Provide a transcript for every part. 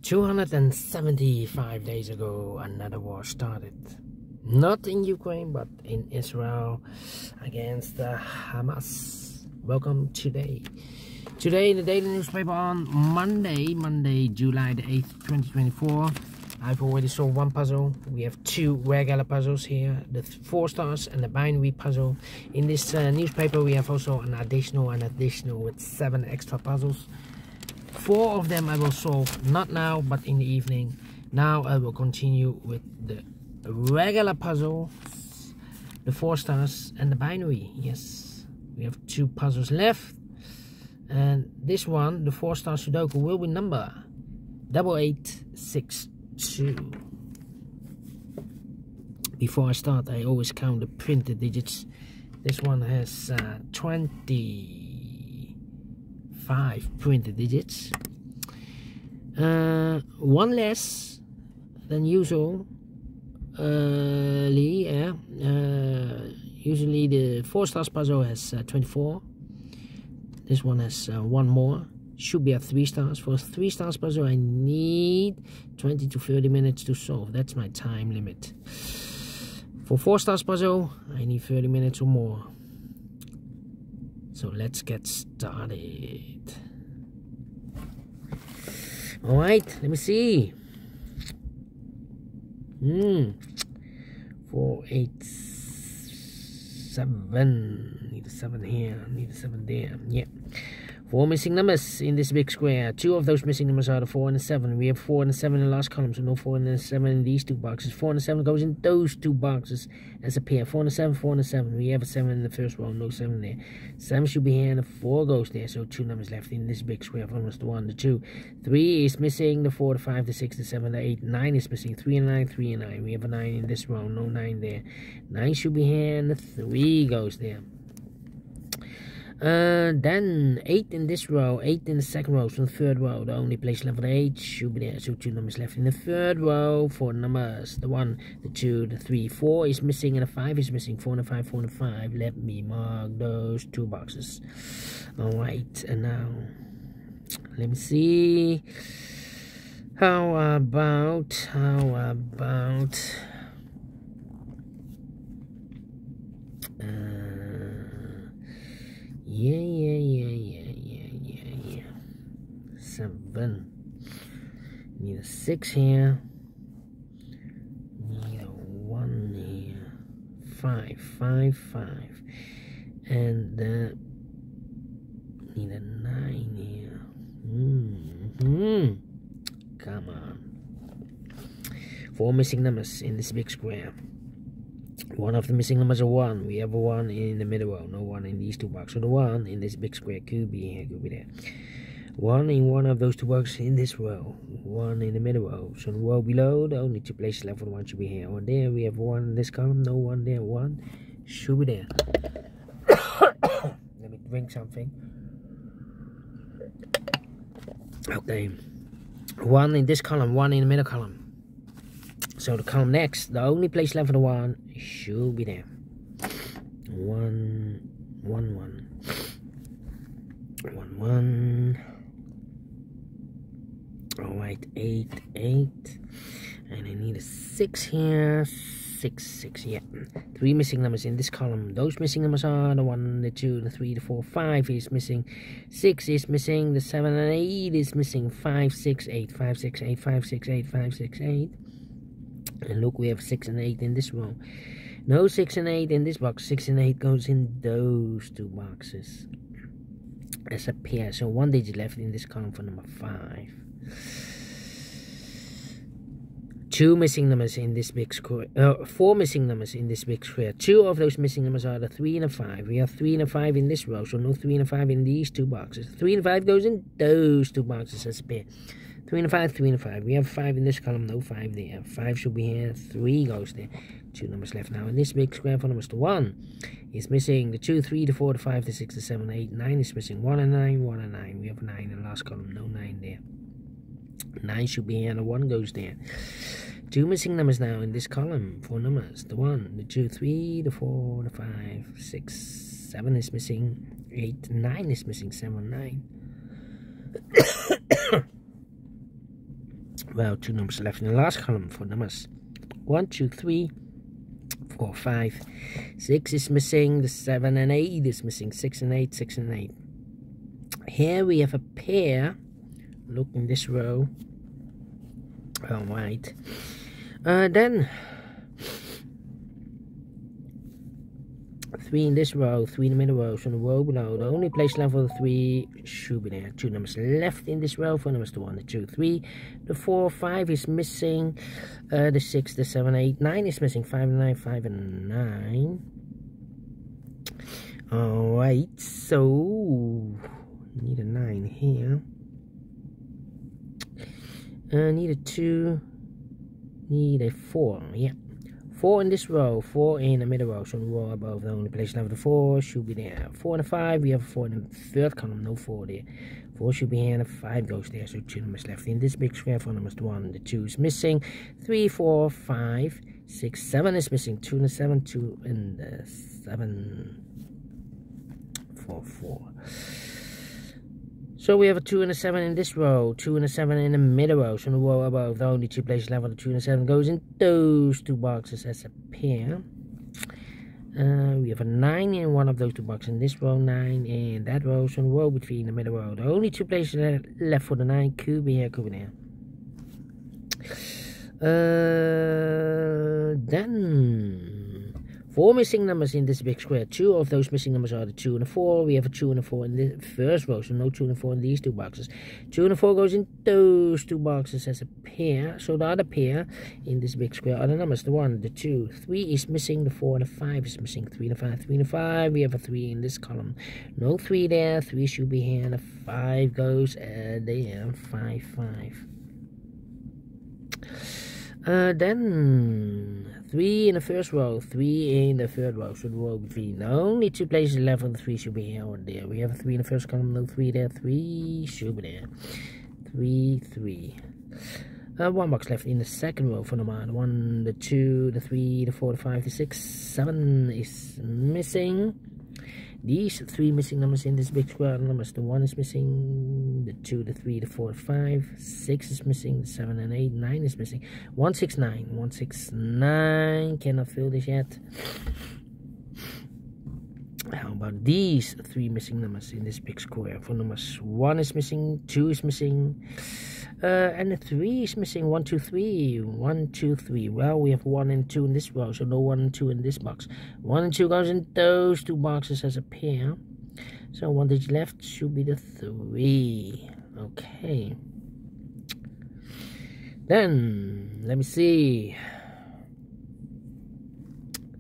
275 days ago, another war started. Not in Ukraine, but in Israel against Hamas. Welcome today. Today in the daily newspaper on Monday, July the 8th, 2024. I've already solved one puzzle. We have two regular puzzles here, the 4 stars and the binary puzzle. In this newspaper, we have also an additional with 7 extra puzzles. 4 of them I will solve, not now, but in the evening. Now I will continue with the regular puzzle, the 4 stars and the binary. Yes, we have 2 puzzles left. And this one, the 4 Stars Sudoku, will be number 8862. Before I start, I always count the printed digits. This one has 25 printed digits. 1 less than usual. Usually the 4 stars puzzle has 24. This one has 1 more. Should be at 3 stars. For a 3 stars puzzle, I need 20 to 30 minutes to solve. That's my time limit. For 4 stars puzzle, I need 30 minutes or more. So let's get started. Alright, let me see. 4, 8, 7. Need a 7 here, need a 7 there. Yeah. 4 missing numbers in this big square. 2 of those missing numbers are the 4 and the 7. We have 4 and the 7 in the last column, so no 4 and the 7 in these 2 boxes. 4 and the 7 goes in those 2 boxes as a pair. 4 and the 7, 4 and the 7. We have a 7 in the first row, no 7 there. 7 should be here and the 4 goes there, so 2 numbers left in this big square. Almost the 1, the 2. 3 is missing, the 4, the 5, the 6, the 7, the 8. 9 is missing, 3 and 9, 3 and 9. We have a 9 in this row, no 9 there. 9 should be here and the 3 goes there. Then 8 in this row, 8 in the second row, so the 3rd row, the only place left for the 8 should be there, so 2 numbers left in the 3rd row. 4 numbers, the 1, the 2, the 3, 4 is missing and the 5 is missing, 4 and the 5, 4 and the 5. Let me mark those 2 boxes. Alright, and now, let me see, how about, yeah. 7. Need a 6 here. Need a 1 here. 5, 5, 5. And need a 9 here. Come on. 4 missing numbers in this big square. 1 of the missing numbers are 1. We have a 1 in the middle row, no 1 in these 2 boxes. So the 1 in this big square could be here, could be there. 1 in one of those 2 boxes in this row. 1 in the middle row. So the row below, the only 2 places left for the 1 should be here or there. We have 1 in this column, no 1 there. 1 should be there. Let me drink something. Okay. 1 in this column, 1 in the middle column. So the column next, the only place left for the 1 should be there. 1, 1, 1. 1, 1. Alright, 8, 8. And I need a 6 here. 6, 6, yeah. 3 missing numbers in this column. Those missing numbers are the 1, the 2, the 3, the 4, 5 is missing. 6 is missing. The 7 and 8 is missing. 5, 6, 8. 5, 6, 8. 5, 6, 8. 5, 6, 8. And look, we have 6 and 8 in this row. No 6 and 8 in this box. 6 and 8 goes in those 2 boxes as a pair. So 1 digit left in this column for number 5. 2 missing numbers in this big square. 4 missing numbers in this big square. 2 of those missing numbers are the 3 and the 5. We have 3 and a 5 in this row. So no 3 and a 5 in these 2 boxes. 3 and 5 goes in those 2 boxes as a pair. 3 and a 5, 3 and a 5. We have 5 in this column, no 5 there. 5 should be here, 3 goes there. 2 numbers left now. In this big square for numbers, the 1 is missing. The 2, 3, the 4, the 5, the 6, the 7, 8, 9 is missing. 1 and 9, 1 and 9. We have 9 in the last column, no 9 there. 9 should be here, and the 1 goes there. 2 missing numbers now in this column. 4 numbers. The 1, the 2, 3, the 4, the 5, 6, 7 is missing. 8, 9 is missing. 7, 9. Well, 2 numbers left in the last column for numbers 1, 2, 3, 4, 5. 6 is missing. The 7 and 8 is missing. 6 and 8, 6 and 8. Here we have a pair. Look in this row. All right. Then 3 in this row, 3 in the middle row, so the row below. The only place left for the 3 should be there. 2 numbers left in this row for numbers 1, 2, 3. The 4, 5 is missing. The 6, the 7, 8, 9 is missing. 5 and 9, 5 and 9. Alright, so need a 9 here. Need a 2. Need a 4. Yeah. 4 in this row, 4 in the middle row, so the row above. The only place left for the 4 should be there. 4 and a 5, we have a 4 in the third column, no 4 there. 4 should be here, and a 5 goes there, so 2 numbers left in this big square for numbers 1. The 2 is missing. 3, 4, 5, 6, 7 is missing. 2 and a 7, 2 and the 7, 4, 4. So we have a 2 and a 7 in this row, 2 and a 7 in the middle row, so the row above. The only 2 places left for the 2 and a 7 goes in those 2 boxes as a pair. We have a 9 in one of those 2 boxes in this row, 9 in that row, so the row between the middle row. The only 2 places left for the 9 could be here, could be there. Then 4 missing numbers in this big square. 2 of those missing numbers are the 2 and the 4. We have a 2 and a 4 in the first row, so no 2 and a 4 in these 2 boxes. 2 and a 4 goes in those 2 boxes as a pair. So the other pair in this big square are the numbers, the 1, the 2. 3 is missing, the 4 and the 5 is missing. 3 and a 5, 3 and a 5. We have a 3 in this column. No 3 there. 3 should be here, and a 5 goes there. 5, 5. Then 3 in the first row, 3 in the third row, so the row between. The only 2 places left on the 3 should be here or there. We have a 3 in the first column, no 3 there. 3 should be there. 3, 3. 1 box left in the second row for number 1, the 2, the 3, the 4, the 5, the 6, 7 is missing. These 3 missing numbers in this big square numbers. The 1 is missing, the 2, the 3, the 4, the 5, 6 is missing, the 7 and 8, 9 is missing. 1, 6, 9. 1, 6, 9. Cannot fill this yet. How about these 3 missing numbers in this big square? For numbers 1 is missing, 2 is missing, and the 3 is missing. 1, 2, 3. 1, 2, 3. Well, we have 1 and 2 in this row, so no 1 and 2 in this box. 1 and 2 goes in those 2 boxes as a pair. So 1 digit left should be the 3. Okay. Then let me see.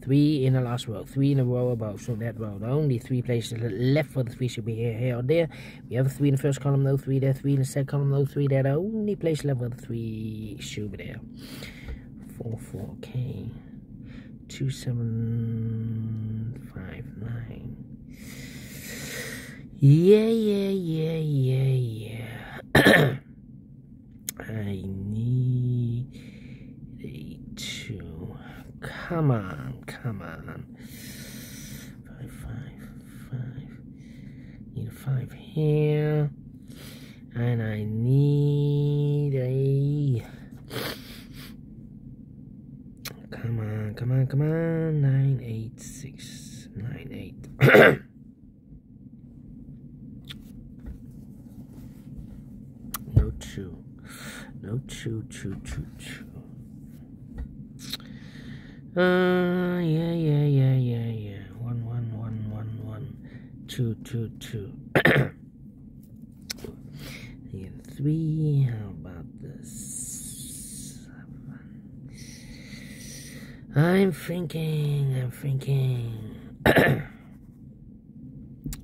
3 in the last row, 3 in a row above, so that row. The only 3 places left for the 3 should be here or there. We have a 3 in the first column, no 3 there. 3 in the second column, no 3 there. The only place left for the 3 should be there. 4, 4, okay. 2, 7, 5, 9. Yeah. I need a 2. Come on. 5, 5, 5. Need a 5 here. And I need a... Come on. 9, 8, 6, 9, 8. No 2. No 2. Yeah. 1, 2. 3. How about this? 7. I'm thinking.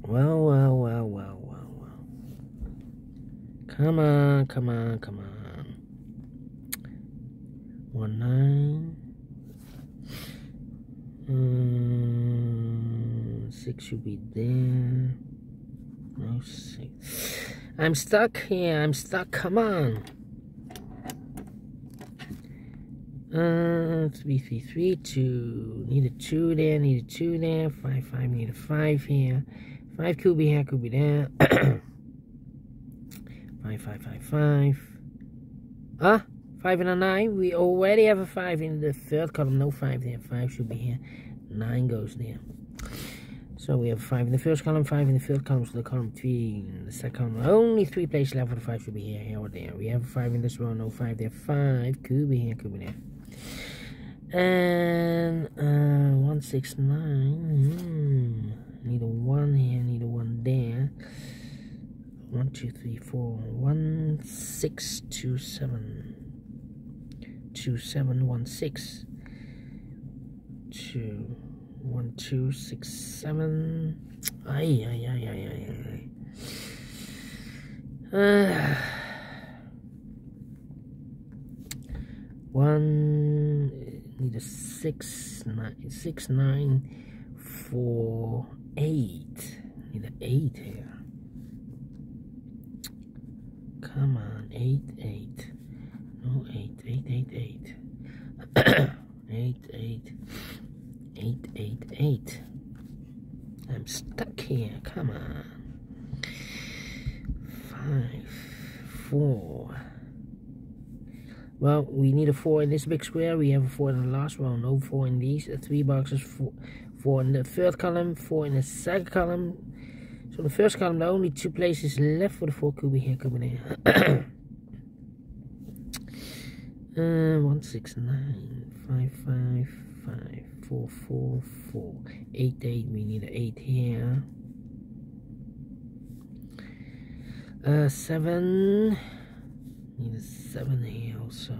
Well. Come on. 1, 9. 6 should be there. No 6. I'm stuck here. Come on. 3, 2. Need a 2 there. 5, 5. Need a 5 here. 5 could be here, could be there. 5. 5 and a 9. We already have a 5 in the third column. No 5 there. 5 should be here. 9 goes there. So we have 5 in the first column, 5 in the third column, so the column 3 in the second column. Only 3 places left for the 5 should be here, or there. We have 5 in this row, no 5 there. 5 could be here, could be there. And 1, 6, 9. Need a 1 here, need a 1 there. 1, 2, 3, 4. 1, 6, 2, 7. 2, 7, 1, 6. 2, 1, 2, 6, 7. Ay. 1. Need a 6, 9, 6, 9, 4, 8. Need an 8 here. Come on, 8, 8. No, 8, 8, 8, 8. 8, 8. 8, 8, 8. I'm stuck here. Come on. 5, 4. Well, we need a 4 in this big square. We have a 4 in the last row. No 4 in these. 3 boxes. 4 in the third column. 4 in the second column. So the first column, there are only 2 places left for the 4. Could be here, could be there. 1, 6, 9. 5, 5, 5. 4, 4, 4. 8, 8. We need an 8 here. 7. Need a 7 here also.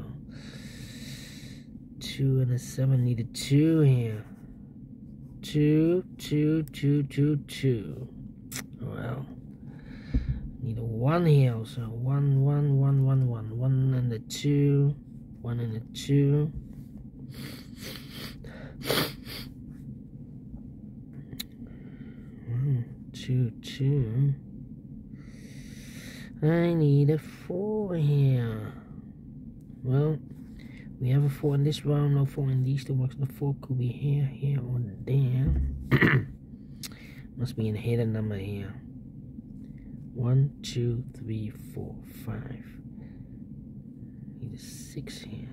2 and a 7. Need a 2 here. 2, 2, 2, 2, 2. Well, need a 1 here also. 1, 1, 1, 1, 1. 1 and a 2. 1 and a 2. 1, 2, 2. I need a 4 here. Well, we have a 4 in this row, no 4 in these two boxes. The 4 could be here, here, or there. Must be a hidden number here. 1, 2, 3, 4, 5. Need a 6 here.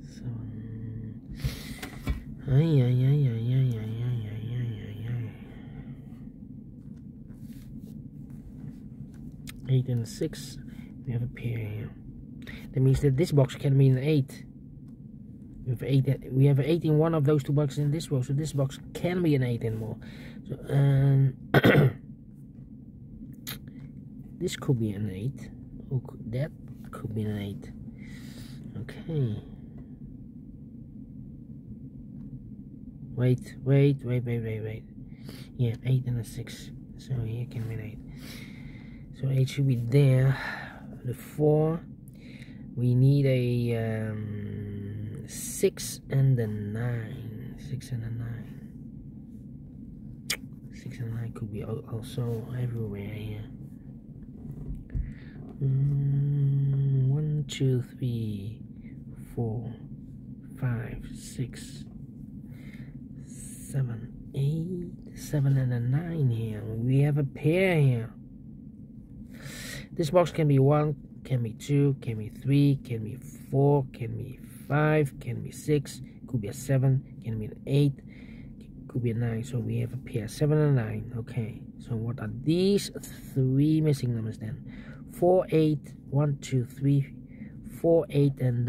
7. Ay. 8 and a 6. We have a pair here. That means that this box can be an 8. We have an 8 in one of those 2 boxes in this row, so this box can be an 8 and more. So this could be an 8. Oh, that could be an 8. Okay. Wait. Yeah, 8 and a 6. So here can be an 8. So 8 should be there. The 4. We need a 6 and a 9. 6 and a 9. 6 and a 9 could be also everywhere here. 1, 2, 3, 4, 5, 6, 7, 8. 7 and a 9 here. We have a pair here. This box can be 1, can be 2, can be 3, can be 4, can be 5, can be 6, could be a 7, can be an 8, could be a 9. So we have a pair, 7 and 9. Okay, so what are these 3 missing numbers then? 4, 8, 1, 2, 3, 4, 8, and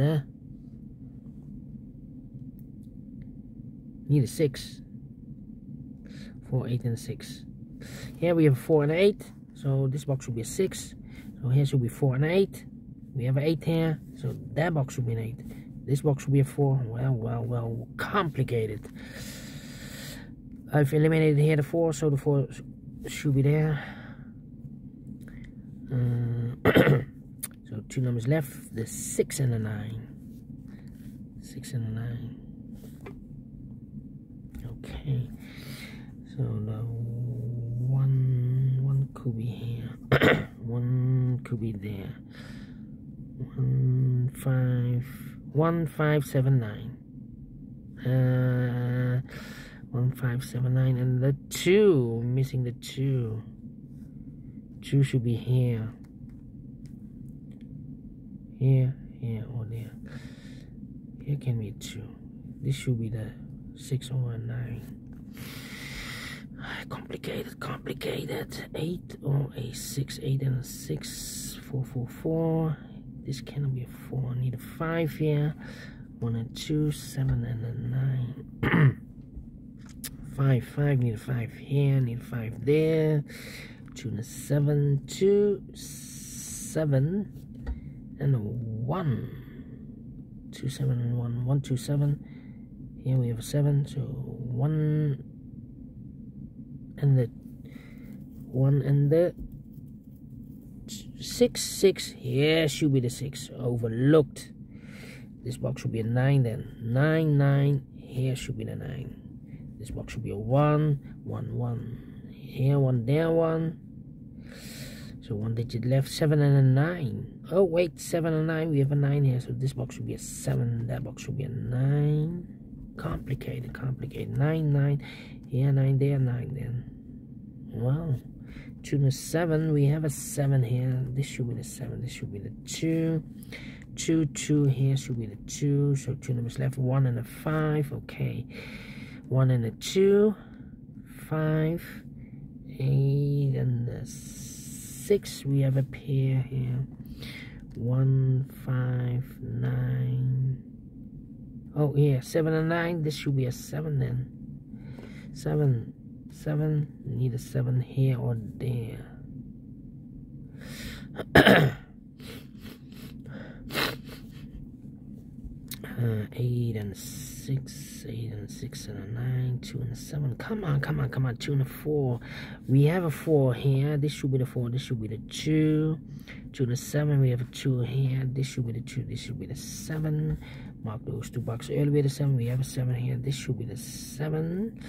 need a 6. 4, 8, and 6. Here we have 4 and 8, so this box should be a 6. So here should be 4 and 8. We have an 8 here, so that box should be an 8. This box should be a 4. Well, complicated. I've eliminated here the 4, so the 4 should be there. So 2 numbers left, the 6 and the 9. 6 and the 9. Okay. So the 1 could be here. 1 could be there. 1, 5, 7, 9. 1, 5, 7, 9, and the 2. Missing the 2. 2 should be here. Here, or there. Here can be 2. This should be the 6 or 9. Complicated. 8 or a 6. 8 and a 6. 4, 4, 4. This cannot be a 4. I need a 5 here. 1 and 2. 7 and a 9. 5. Need a 5 here. Need a 5 there. 2 and a 7. 2, 7, and a 1. 2, 7, and 1. 1, 2, 7. Here we have a 7. So 1 and the 6. Here should be the 6. Overlooked. This box should be a 9 then. 9. Here should be the 9. This box should be a 1. 1. Here 1, there 1. So 1 digit left. 7 and a 9. Oh wait, 7 and 9. We have a 9 here. So this box should be a 7. That box should be a 9. Complicated. 9. Here 9, there 9 then. Well, 2 and a 7. We have a 7 here. This should be the 7. This should be the 2. 2 here should be the 2. So 2 numbers left. 1 and a 5. Okay. 1 and a 2. 5. 8 and a 6. We have a pair here. 1, 5, 9. Oh yeah, 7 and 9. This should be a 7 then. 7. Need a 7 here or there. 8 and 6. 8 and 6 and a 9. 2 and a 7. Come on. 2 and a 4. We have a 4 here. This should be the 4. This should be the 2. 2 and a 7. We have a 2 here. This should be the 2. This should be the 7. Mark those 2 boxes earlier. The 7. We have a 7 here. This should be the 7.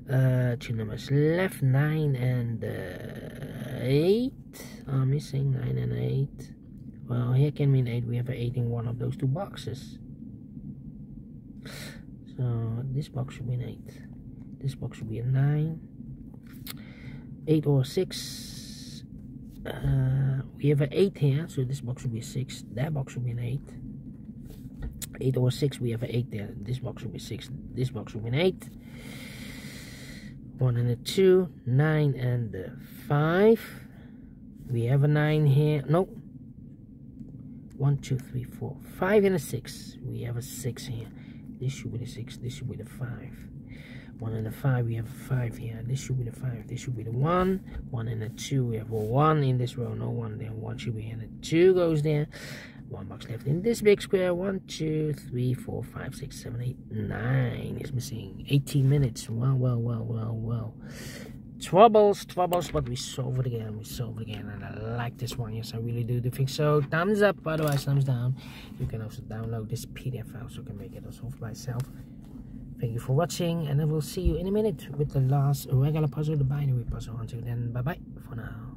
2 numbers left. 9 and 8. I'm missing 9 and 8. Well, here can mean 8. We have an 8 in one of those 2 boxes. So this box should be an 8. This box should be a 9. 8 or 6. We have an 8 here, so this box should be a 6. That box should be an 8. 8 or 6. We have an 8 there. This box should be 6. This box should be an 8. 1 and a 2. 9 and a 5. We have a 9 here. Nope. 1, 2, 3, 4. 5 and a 6. We have a 6 here. This should be the 6. This should be the 5. 1 and a 5. We have a 5 here. This should be the 5. This should be the 1. 1 and a 2. We have a 1 in this row. No 1 there. 1 should be here. And a 2 goes there. 1 box left in this big square. 1, 2, 3, 4, 5, 6, 7, 8, 9 is missing. 18 minutes. Well. Troubles, but we solve it again. And I like this one. Yes, I really do think so. Thumbs up, otherwise thumbs down. You can also download this PDF file so you can make it also for myself. Thank you for watching, and I will see you in a minute with the last regular puzzle, the binary puzzle. Until then, bye bye for now.